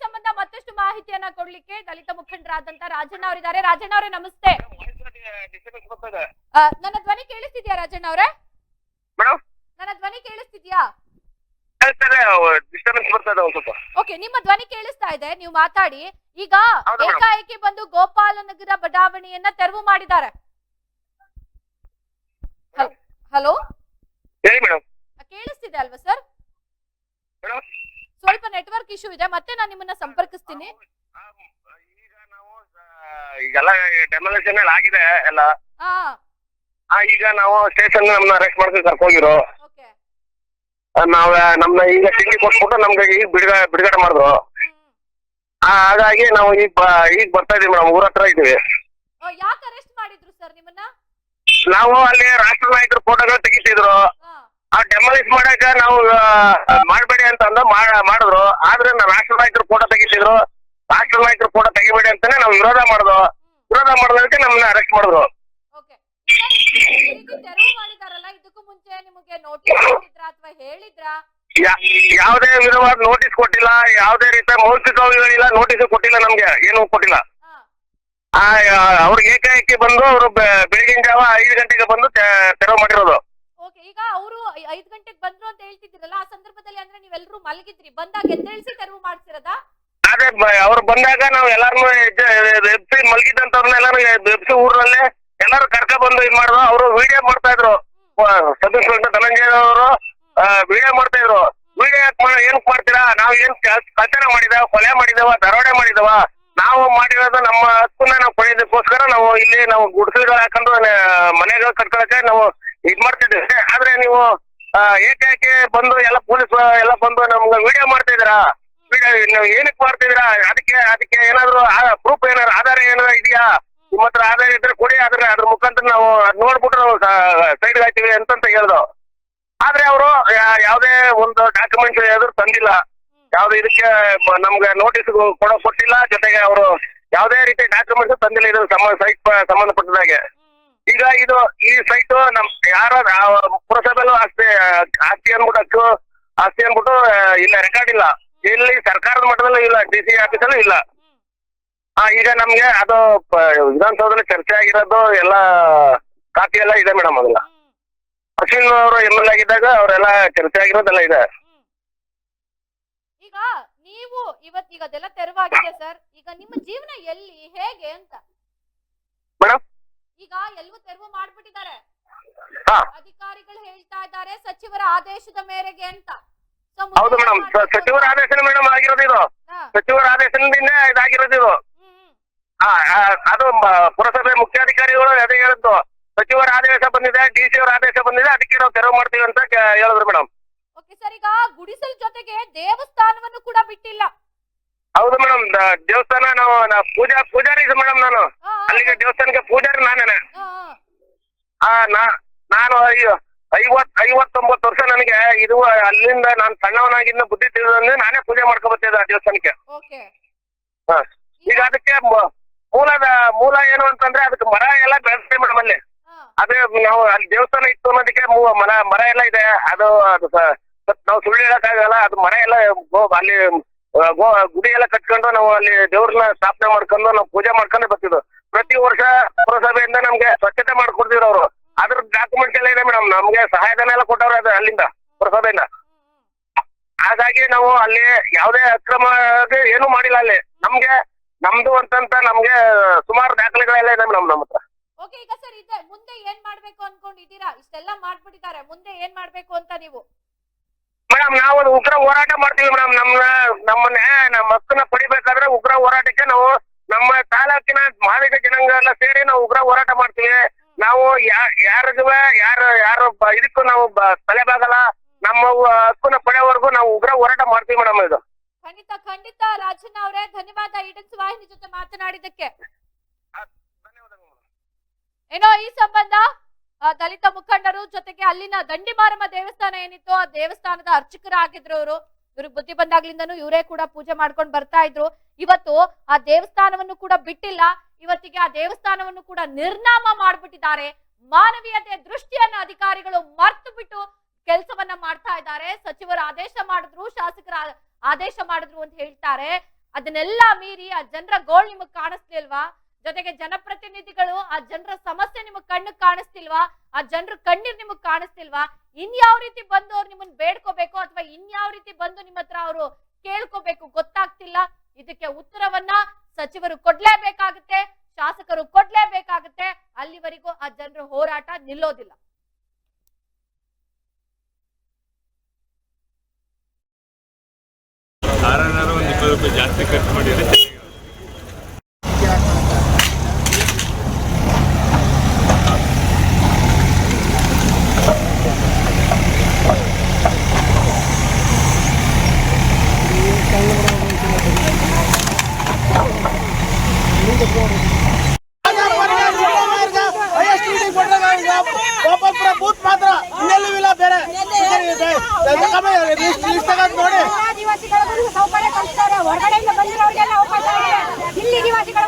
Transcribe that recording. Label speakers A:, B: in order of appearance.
A: ಸಂಬಂಧ ಮತ್ತಷ್ಟು ಮಾಹಿತಿಯನ್ನ ಕೊಡ್ಲಿಕ್ಕೆ ದಲಿತ ಮುಖಂಡರಾದಂತ ರಾಜಣ್ಣ ಅವರಿದ್ದಾರೆ. ರಾಜಣ್ಣ ಅವರೇ ನಮಸ್ತೆ. ನನ್ನ ಧ್ವನಿ ಕೇಳಿಸ್ತಿದ್ಯಾ ರಾಜಣ್ಣ ಅವರೇ? ನನ್ನ ಧ್ವನಿ ಕೇಳಿಸ್ತಿದ್ಯಾ? ಓಕೆ, ನಿಮ್ಮ ಧ್ವನಿ ಕೇಳಿಸ್ತಾ ಇದೆ, ನೀವು ಮಾತಾಡಿ. ಈಗ ಏಕಾಏಕಿ ಬಂದು ಗೋಪಾಲನಗರ ಬಡಾವಣೆಯನ್ನ ತೆರವು ಮಾಡಿದ್ದಾರೆ. ಹಲೋ, ಕೇಳಿಸ್ತಿದೆ ಅಲ್ವಾ ಸರ್? ಸ್ವಲ್ಪ ನೆಟ್ವರ್ಕ್ ಇಶ್ಯೂ ಇದೆ, ಮತ್ತೆ ನಾನು ನಿಮ್ಮನ್ನ ಸಂಪರ್ಕಿಸ್ತೀನಿ.
B: ಈಗೆಲ್ಲ ಡೆಮೊಲೇಷನ್ ಆಗಿದೆ ಎಲ್ಲ. ಈಗ ನಾವು ಸ್ಟೇಷನ್ ನಮ್ನ ಅರೆಸ್ಟ್ ಮಾಡ್ಕೊಂಡು ಕರ್ಕೋಗಿರೋ. ನಾವ್ ನಮ್ನ ಈಗ ತಿಂಡಿ ಕೊಟ್ಬಿಟ್ಟು ನಮ್ಗೆ ಈಗ ಬಿಡುಗಡೆ ಮಾಡಿದ್ರು. ಹಾಗಾಗಿ ನಾವು ಈಗ ಬರ್ತಾ ಇದೀವಿ ಮೇಡಮ್, ಊರ ಹತ್ರ ಇದೀವಿ.
A: ಯಾಕೆ ಅರೆಸ್ಟ್ ಮಾಡಿದ್ರು ಸರ್ ನಿಮ್ಮನ್ನ?
B: ನಾವು ಅಲ್ಲಿ ರಾಷ್ಟ್ರ ನಾಯಕರ ಫೋಟೋಗಳು ತೆಗಿತಿದ್ರು. ಆ ಡೆಮಾಲಿಷ್ ಮಾಡಾಕ ನಾವು ಮಾಡ್ಬೇಡಿ ಅಂತ ಅಂದ ಮಾಡಿದ್ರು. ಆದ್ರೆ ರಾಷ್ಟ್ರ ನಾಯಕರ ಫೋಟೋ ತೆಗಿತಿದ್ರು. ರಾಷ್ಟ್ರ ನಾಯಕರ ಫೋಟೋ ತೆಗಿಬೇಡಿ ಅಂತಾನೆ ನಾವು ವಿರೋಧ ಮಾಡೋದಕ್ಕೆ ನಮ್ಮನ್ನ ಅರೆಸ್ಟ್ ಮಾಡಿದ್ರು.
A: ತೆರವು ಮಾಡಿದಾರಲ್ಲ, ಇದಕ್ಕೂ ಮುಂಚೆ ನಿಮಗೆ ನೋಟಿಸ್ ಕೊಟ್ಟಿದ್ರಾ ಅಥವಾ ಹೇಳಿದ್ರಾ?
B: ಯಾವುದೇ ವಿಧವಾದ ನೋಟಿಸ್ ಕೊಟ್ಟಿಲ್ಲ, ಯಾವುದೇ ರೀತಿಯ ಮೌಖಿಕಗಳಿಲ್ಲ, ನೋಟಿಸ್ ಕೊಟ್ಟಿಲ್ಲ, ನಮ್ಗೆ ಏನು ಕೊಟ್ಟಿಲ್ಲ. ಅವ್ರಿಗೆ ಏಕಾಏಕಿ ಬಂದು ಅವರು ಬೆಳಗಿನ ಜಾವ 5 ಗಂಟೆಗೆ ಬಂದು ತೆರವು ಮಾಡಿರೋದು.
A: ಈಗ ಅವರು 5 ಗಂಟೆಗೆ ಬಂದ್ರು ಅಂತ ಹೇಳ್ತಿದ್ದೀರಲ್ಲ, ಆ ಸಂದರ್ಭದಲ್ಲಿ ಅಂದ್ರೆ ನೀವೆಲ್ಲರೂ ಮಲಗಿದ್ರಿ, ಬಂದಾಗ ಎದ್ದೇಳಿಸಿ ತೆರವು ಮಾಡ್ತಿರೋದಾ?
B: ಅದೇ ಅವ್ರು ಬಂದಾಗ ನಾವು ಎಲ್ಲಾರು ಎಬ್ಸಿ ಮಲಗಿದಂತವ್ರನ್ನೆಲ್ಲಾರು ಎಬ್ಸಿ ಊರಲ್ಲಿ ಎಲ್ಲಾರು ಕರ್ಕ ಬಂದು ಇದ್ ಮಾಡಿದ್ರು. ಅವರು ವಿಡಿಯೋ ಮಾಡ್ತಾ ಇದ್ರು. ಸಬ್ ಇನ್ಸ್ಪೆಕ್ಟರ್ ಧನಂಜಯ ಅವರು ವಿಡಿಯೋ ಮಾಡ್ತಾ ಇದ್ರು. ವಿಡಿಯೋ ಏನ್ ಮಾಡ್ತೀರಾ, ನಾವ್ ಏನ್ ಕಳ್ತನ ಮಾಡಿದಾವ, ಕೊಲೆ ಮಾಡಿದಾವ, ದರೋಡೆ ಮಾಡಿದಾವ, ನಾವು ಮಾಡಿರೋದು ನಮ್ಮ ಹಕ್ಕನ್ನ ನಾವು ಪಡೆಯೋದಕ್ಕೋಸ್ಕರ ನಾವು ಇಲ್ಲಿ ನಾವು ಗುಡಿಸಲುಗಳು ಹಾಕೊಂಡು ಮನೆಗಳು ಕಟ್ಕೊಳಕ್ಕೆ ನಾವು ಇದ್ ಮಾಡ್ತಿದ್ದೀವಿ. ಆದ್ರೆ ನೀವು ಏಕಾಏಕಿ ಬಂದು ಎಲ್ಲ ಪೊಲೀಸ್ ಎಲ್ಲ ಬಂದು ನಮ್ಗೆ ವಿಡಿಯೋ ಮಾಡ್ತಾ ಇದ್ದೀರಾ. ನೀವು ಏನಕ್ಕೆ ಮಾಡ್ತಿದ್ದೀರಾ? ಅದಕ್ಕೆ ಏನಾದ್ರು ಪ್ರೂಫ್ ಏನಾದ್ರು ಆಧಾರ ಏನಾದ್ರು ಇದೆಯಾ? ನಿಮ್ಮ ಹತ್ರ ಆಧಾರ ಇದ್ರೆ ಕೊಡಿ, ಅದ್ರ ಮುಖಾಂತರ ನಾವು ನೋಡ್ಬಿಟ್ಟು ನಾವು ಸೈಡ್ ಹಾಕ್ತೀವಿ ಅಂತಂತ ಹೇಳಿದ್ರು. ಆದ್ರೆ ಅವರು ಯಾವುದೇ ಒಂದು ಡಾಕ್ಯುಮೆಂಟ್ಸ್ ಯಾವ್ದು ತಂದಿಲ್ಲ, ಯಾವ್ದು ಇದಕ್ಕೆ ನಮ್ಗೆ ನೋಟಿಸ್ ಕೊಟ್ಟಿಲ್ಲ. ಜೊತೆಗೆ ಅವರು ಯಾವುದೇ ರೀತಿ ಡಾಕ್ಯುಮೆಂಟ್ಸ್ ತಂದಿಲ್ಲ ಇದು ಸೈಟ್ ಸಂಬಂಧಪಟ್ಟದಾಗೆ. ಈಗ ಈ ಸೈಟ್ ನಮ್ ಯಾರೋ ಪುರಸಭೆಲು ಆಸ್ತಿ ಅನ್ಬಿಟ್ಟು ಇಲ್ಲ, ರೆಕಾರ್ಡ್ ಇಲ್ಲ, ಇಲ್ಲಿ ಸರ್ಕಾರದ ಮಟ್ಟದಲ್ಲೂ ಇಲ್ಲ, DC ಆಫೀಸಲ್ಲೂ ಇಲ್ಲ. ಈಗ ನಮ್ಗೆ ಅದು ವಿಧಾನಸೌಧದಲ್ಲಿ ಚರ್ಚೆ ಆಗಿರೋದು ಎಲ್ಲ ಕಾಪಿ ಎಲ್ಲ ಇದೆ ಮೇಡಮ್. ಅದೆಲ್ಲ ಅಶ್ವಿನ್ ಅವರು MLA ಆಗಿದ್ದಾಗ ಅವರೆಲ್ಲ ಚರ್ಚೆ ಆಗಿರೋದೆಲ್ಲ ಇದೆ.
A: ಈಗ ನೀವು ಇವತ್ತೀಗ ಅದೆಲ್ಲ ತೆರವಾಗಿದೆ ಸರ್, ಈಗ ನಿಮ್ಮ ಜೀವನ ಎಲ್ಲಿ ಹೇಗೆ ಅಂತ?
B: ಮೇಡಮ್
A: ಈಗ ಎಲ್ಲವೂ ತೆರವು ಮಾಡ್ಬಿಟ್ಟಿದ್ದಾರೆ, ಅಧಿಕಾರಿಗಳು ಹೇಳ್ತಾ ಇದ್ದಾರೆ ಸಚಿವರ ಆದೇಶದ ಮೇರೆಗೆ ಅಂತ.
B: ಹೌದು ಮೇಡಮ್, ಸಚಿವರ ಆದೇಶ ಮೇಡಮ್ ಆಗಿರೋದು ಇದು. ಸಚಿವರ ಆದೇಶದಿಂದ ಇದಾಗಿರೋದು ಇದು. ಅದು ಪುರಸಭೆ ಮುಖ್ಯಾಧಿಕಾರಿಗಳು ಅದೇ ಹೇಳಿದ್ದು, ಸಚಿವರ ಆದೇಶ ಬಂದಿದೆ, DC ಅವರ ಆದೇಶ ಬಂದಿದೆ, ಅದಕ್ಕೆ ನಾವು ತೆರವು ಮಾಡ್ತೀವಿ ಅಂತ ಹೇಳಿದ್ರು ಮೇಡಮ್.
A: ಓಕೆ ಸರ್, ಈಗ ಗುಡಿಸಲ್ ಜೊತೆಗೆ ದೇವಸ್ಥಾನವನ್ನು ಕೂಡ ಬಿಟ್ಟಿಲ್ಲ.
B: ಹೌದು ಮೇಡಮ್, ದೇವಸ್ಥಾನ ನಾವು ಪೂಜಾರಿ ಮೇಡಮ್. ನಾನು ಅಲ್ಲಿಗೆ ದೇವಸ್ಥಾನಕ್ಕೆ ಪೂಜಾರಿ ನಾನೇನೆ. ನಾನು 59 ವರ್ಷ ನನಗೆ ಇದು. ಅಲ್ಲಿಂದ ನಾನು ಸಣ್ಣವನಾಗಿಂದ ಬುದ್ಧಿ ತಿಳಿದ್ರೆ ನಾನೇ ಪೂಜೆ ಮಾಡ್ಕೊಬರ್ತಿದ್ದೆ ಆ ದೇವಸ್ಥಾನಕ್ಕೆ. ಈಗ ಅದಕ್ಕೆ ಮೂಲ ಏನು ಅಂತಂದ್ರೆ ಅದಕ್ಕೆ ಮರ ಎಲ್ಲ ಬೆಳೆಸ್ತೀವಿ ಮೇಡಮ್. ಅಲ್ಲಿ ಅದೇ ನಾವು ಅಲ್ಲಿ ದೇವಸ್ಥಾನ ಇತ್ತು ಅನ್ನೋದಕ್ಕೆ ಮರ ಎಲ್ಲ ಇದೆ. ಅದು ನಾವು ಸುಳ್ಳು ಹೇಳಕ್ಕಾಗಲ್ಲ. ಅದು ಮರ ಎಲ್ಲ ಅಲ್ಲಿ ಗುಡಿ ಎಲ್ಲ ಕಟ್ಕೊಂಡು ನಾವು ಅಲ್ಲಿ ದೇವ್ರನ್ನ ಸ್ಥಾಪನೆ ಮಾಡ್ಕೊಂಡು ನಾವು ಪೂಜೆ ಮಾಡ್ಕೊಂಡೆ ಬರ್ತಿದ್ವು. ಪ್ರತಿ ವರ್ಷ ಪುರಸಭೆಯಿಂದ ನಮ್ಗೆ ಸ್ವಚ್ಛತೆ ಮಾಡ್ಕೊಡ್ತಿದ್ರು ಅವರು. ಅದ್ರ ಡಾಕ್ಯುಮೆಂಟ್ಸ್ ಎಲ್ಲ ಇದೆ ಮೇಡಮ್. ನಮ್ಗೆ ಸಹಾಯಧನ ಎಲ್ಲ ಕೊಟ್ಟವ್ರೆ ಅದು ಅಲ್ಲಿಂದ ಪುರಸಭೆಯಿಂದ. ಹಾಗಾಗಿ ನಾವು ಅಲ್ಲಿ ಯಾವುದೇ ಅಕ್ರಮ ಏನು ಮಾಡಿಲ್ಲ. ಅಲ್ಲಿ ನಮ್ದು ಅಂತಂತ ನಮ್ಗೆ ಸುಮಾರು ದಾಖಲೆಗಳೆಲ್ಲ ಇದೆ ಮೇಡಮ್ ನಮ್ಮ ಹತ್ರ.
A: ಓಕೆ, ಈಗ ಸರ್ ಇದೆ, ಮುಂದೆ ಏನ್ ಮಾಡ್ಬೇಕು ಅನ್ಕೊಂಡಿದ್ದೀರಾ? ಇಷ್ಟೆಲ್ಲ ಮಾಡ್ಬಿಟ್ಟಿದ್ದಾರೆ, ಮುಂದೆ ಏನ್ ಮಾಡ್ಬೇಕು ಅಂತ ನೀವು?
B: ಮೇಡಮ್ ನಾವು ಉಗ್ರ ಹೋರಾಟ ಮಾಡ್ತೀವಿ ಮೇಡಮ್. ನಮ್ಮ ಹಕ್ಕನ್ನ ಪಡಿಬೇಕಾದ್ರೆ ಉಗ್ರ ಹೋರಾಟಕ್ಕೆ ನಾವು ನಮ್ಮ ತಾಲೂಕಿನ ಮಾದಿಗ ಜನಾಂಗ ಎಲ್ಲ ಸೇರಿ ನಾವು ಉಗ್ರ ಹೋರಾಟ ಮಾಡ್ತೀವಿ. ನಾವು ಯಾರು ಇದಕ್ಕೂ ನಾವು ತಲೆಬಾಗಲ್ಲ. ನಮ್ಮ ಹಕ್ಕನ್ನ ಪಡೆಯವರೆಗೂ ನಾವು ಉಗ್ರ ಹೋರಾಟ ಮಾಡ್ತೀವಿ ಮೇಡಮ್. ಇದು
A: ಖಂಡಿತ ರಾಜಣ್ಣ ಅವರೇ, ಧನ್ಯವಾದ ಈಡನ್ಸ್ ವಾಹಿನಿ ಜೊತೆ ಮಾತನಾಡಿದ್ದಕ್ಕೆ. ಏನೋ ಈ ಸಂಬಂಧ ದಲಿತ ಮುಖಂಡರು ಜೊತೆಗೆ ಅಲ್ಲಿನ ದಂಡಿಮಾರಮ್ಮ ದೇವಸ್ಥಾನ ಏನಿತ್ತು ಆ ದೇವಸ್ಥಾನದ ಅರ್ಚಕರಾಗಿದ್ರು ಇವ್ರಿಗೆ ಬುದ್ಧಿ ಬಂದಾಗ್ಲಿಂದನೂ ಇವರೇ ಕೂಡ ಪೂಜೆ ಮಾಡ್ಕೊಂಡು ಬರ್ತಾ ಇದ್ರು. ಇವತ್ತು ಆ ದೇವಸ್ಥಾನವನ್ನು ಕೂಡ ಬಿಟ್ಟಿಲ್ಲ, ಇವತ್ತಿಗೆ ಆ ದೇವಸ್ಥಾನವನ್ನು ಕೂಡ ನಿರ್ನಾಮ ಮಾಡ್ಬಿಟ್ಟಿದ್ದಾರೆ. ಮಾನವೀಯತೆ ದೃಷ್ಟಿಯನ್ನ ಅಧಿಕಾರಿಗಳು ಮರ್ತು ಬಿಟ್ಟು ಕೆಲಸವನ್ನ ಮಾಡ್ತಾ ಇದ್ದಾರೆ. ಸಚಿವರು ಆದೇಶ ಮಾಡಿದ್ರು, ಶಾಸಕರ ಆದೇಶ ಮಾಡಿದ್ರು ಅಂತ ಹೇಳ್ತಾರೆ. ಅದನ್ನೆಲ್ಲ ಮೀರಿ ಆ ಜನರ ಗೋಳ್ ನಿಮಗ್ ಕಾಣಿಸ್ಲಿಲ್ವಾ? ಜೊತೆಗೆ ಜನಪ್ರತಿನಿಧಿಗಳು ಆ ಜನರ ಸಮಸ್ಯೆ ನಿಮಗ್ ಕಣ್ಣಿಗೆ ಕಾಣಿಸ್ತಿಲ್ವಾ? ಆ ಜನರ ಕಣ್ಣೀರ್ ನಿಮಗ್ ಕಾಣಿಸ್ತಿಲ್ವಾ? ಇನ್ಯಾವ ರೀತಿ ಬಂದು ಅವ್ರು ನಿಮ್ಮನ್ನ ಬೇಡ್ಕೋಬೇಕು ಅಥವಾ ಇನ್ಯಾವ ರೀತಿ ಬಂದು ನಿಮ್ಮ ಹತ್ರ ಅವರು ಕೇಳ್ಕೋಬೇಕು ಗೊತ್ತಾಗ್ತಿಲ್ಲ. ಇದಕ್ಕೆ ಉತ್ತರವನ್ನ ಸಚಿವರು ಕೊಡ್ಲೇಬೇಕಾಗುತ್ತೆ, ಶಾಸಕರು ಕೊಡ್ಲೇಬೇಕಾಗುತ್ತೆ. ಅಲ್ಲಿವರೆಗೂ ಆ ಜನರ ಹೋರಾಟ ನಿಲ್ಲೋದಿಲ್ಲ.
C: ಒಂದು 20 ರೂಪಾಯಿ ಜಾಸ್ತಿ ಖರ್ಚು ಮಾಡಿದ್ರೆ
D: ಬೂತ್ ಮಾತ್ರ ಇನ್ನೆಲ್ಲಿಲ್ಲ ಬೇರೆ ನೋಡಿ
E: ಆದಿವಾಸಿಗಳಿಗೂ ಸೌಕರ್ಯ ಕಲ್ಪಿಸ್ತಾರೆ. ಹೊರಗಡೆಯಿಂದ ಬಂದಿರೋರಿಗೆಲ್ಲ ಅವಕಾಶ ಇದೆ. ಇಲ್ಲಿ ನಿವಾಸಿಗಳು